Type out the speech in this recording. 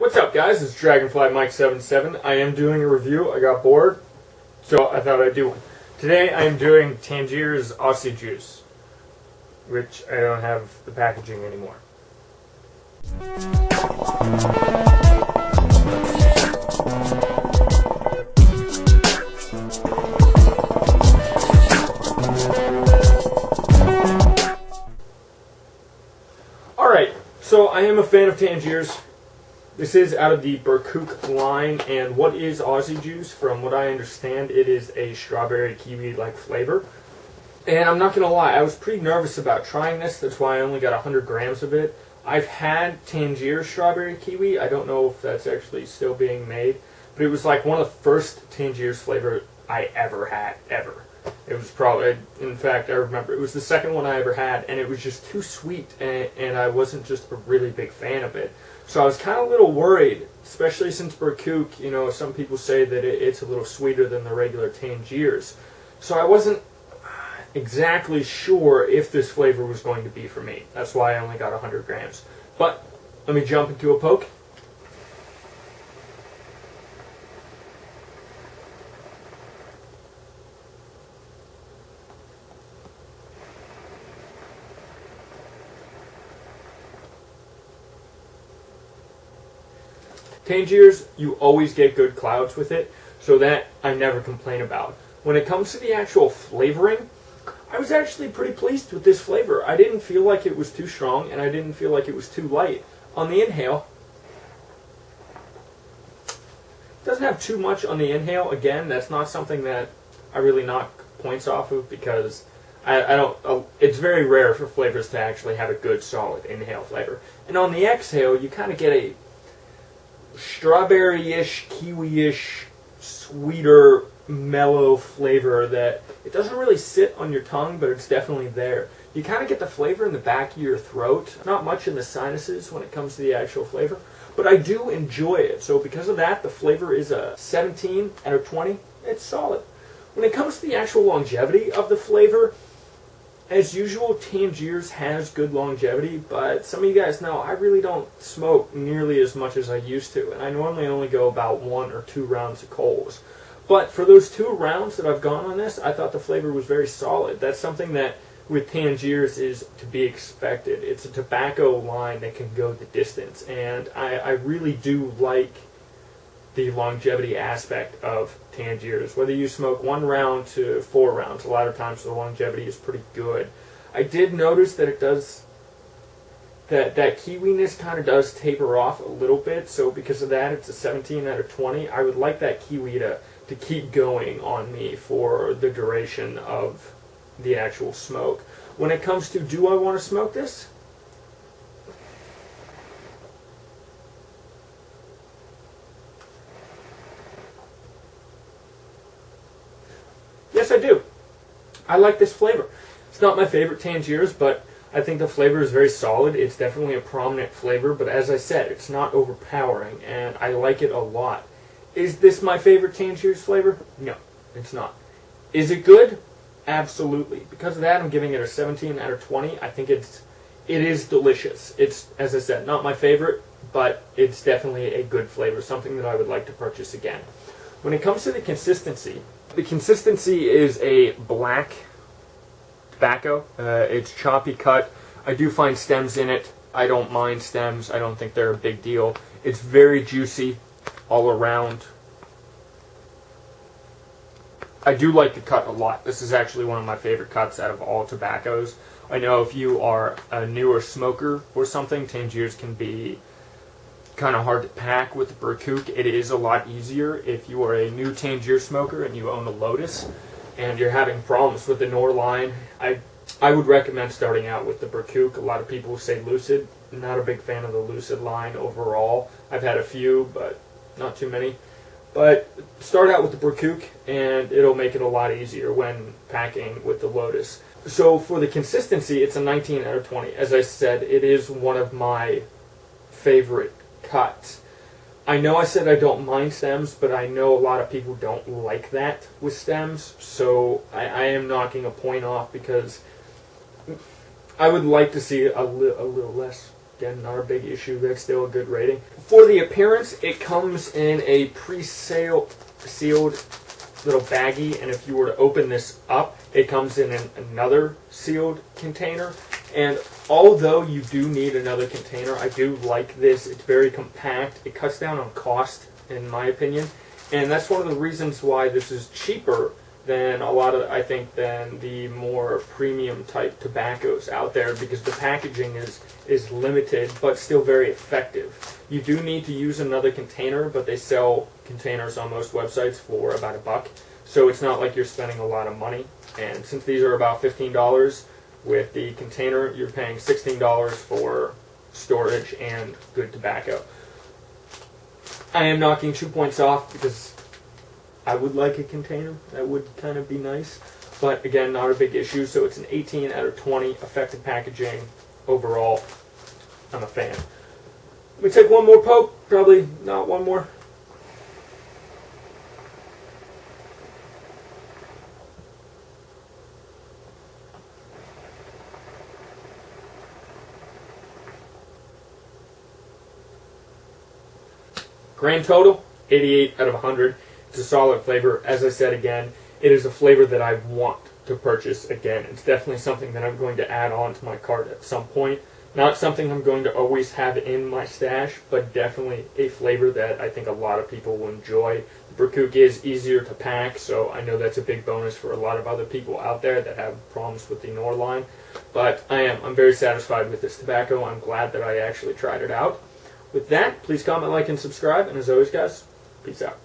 What's up, guys? It's Dragonfly Mike77. I am doing a review. I got bored, so I thought I'd do one. Today I am doing Tangier's Aussie juice, which I don't have the packaging anymore. Alright, so I am a fan of Tangier's. This is out of the Birquq line, and what is Aussie juice? From what I understand, it is a strawberry kiwi-like flavor. And I'm not going to lie, I was pretty nervous about trying this. That's why I only got 100 grams of it. I've had Tangier strawberry kiwi. I don't know if that's actually still being made, but it was like one of the first Tangier's flavor I ever had, ever. It was probably, in fact, I remember, it was the second one I ever had, and it was just too sweet, and I wasn't just a really big fan of it. So I was kind of a little worried, especially since Birquq, you know, some people say that it's a little sweeter than the regular Tangiers. So I wasn't exactly sure if this flavor was going to be for me. That's why I only got 100 grams. But let me jump into a poke. Tangiers, you always get good clouds with it, so that I never complain about. When it comes to the actual flavoring, I was actually pretty pleased with this flavor. I didn't feel like it was too strong, and I didn't feel like it was too light. On the inhale, it doesn't have too much on the inhale. Again, that's not something that I really knock points off of, because I don't. It's very rare for flavors to actually have a good, solid inhale flavor. And on the exhale, you kind of get a strawberry-ish, kiwi-ish, sweeter, mellow flavor that it doesn't really sit on your tongue, but it's definitely there. You kind of get the flavor in the back of your throat, not much in the sinuses when it comes to the actual flavor, but I do enjoy it. So because of that, the flavor is a 17 out of 20. It's solid. When it comes to the actual longevity of the flavor, as usual, Tangier's has good longevity, but some of you guys know I really don't smoke nearly as much as I used to, and I normally only go about 1 or 2 rounds of Coles. But for those 2 rounds that I've gone on this, I thought the flavor was very solid. That's something that with Tangier's is to be expected. It's a tobacco line that can go the distance, and I really do like the longevity aspect of Tangier's. Whether you smoke 1 round to 4 rounds, a lot of times the longevity is pretty good. I did notice that it does, that kiwiness kind of does taper off a little bit, so because of that it's a 17 out of 20. I would like that kiwi to keep going on me for the duration of the actual smoke. When it comes to, do I want to smoke this? Yes, I do. I like this flavor. It's not my favorite Tangier's, but I think the flavor is very solid. It's definitely a prominent flavor, but as I said, it's not overpowering, and I like it a lot. Is this my favorite Tangier's flavor? No, it's not. Is it good? Absolutely. Because of that, I'm giving it a 17 out of 20. I think it is delicious. It's, as I said, not my favorite, but it's definitely a good flavor, something that I would like to purchase again. When it comes to the consistency is a black tobacco. It's choppy cut. I do find stems in it. I don't mind stems. I don't think they're a big deal. It's very juicy all around. I do like the cut a lot. This is actually one of my favorite cuts out of all tobaccos. I know if you are a newer smoker or something, Tangier's can be kind of hard to pack with the Birquq. It is a lot easier if you are a new Tangier smoker and you own a Lotus and you're having problems with the Nor line. I would recommend starting out with the Birquq. A lot of people say Lucid. I'm not a big fan of the Lucid line overall. I've had a few, but not too many. But start out with the Birquq and it'll make it a lot easier when packing with the Lotus. So for the consistency, it's a 19 out of 20. As I said, it is one of my favorite cuts. I know I said I don't mind stems, but I know a lot of people don't like that with stems, so I am knocking a point off because I would like to see a little less Again, not a big issue. That's still a good rating. For the appearance, it comes in a pre-sealed little baggie, and if you were to open this up, it comes in another sealed container. And although you do need another container, I do like this. It's very compact. It cuts down on cost, in my opinion. And that's one of the reasons why this is cheaper than a lot of, I think, than the more premium type tobaccos out there, because the packaging is limited but still very effective. You do need to use another container, but they sell containers on most websites for about $1. So it's not like you're spending a lot of money. And since these are about $15 with the container, you're paying $16 for storage and good tobacco. I am knocking 2 points off because I would like a container. That would kind of be nice. But again, not a big issue. So it's an 18 out of 20. Effective packaging. Overall, I'm a fan. Let me take one more poke. Probably not one more. Grand total, 88 out of 100. It's a solid flavor. As I said again, it is a flavor that I want to purchase again. It's definitely something that I'm going to add on to my cart at some point. Not something I'm going to always have in my stash, but definitely a flavor that I think a lot of people will enjoy. The Birquq is easier to pack, so I know that's a big bonus for a lot of other people out there that have problems with the Nor line. But I'm very satisfied with this tobacco. I'm glad that I actually tried it out. With that, please comment, like, and subscribe. And as always, guys, peace out.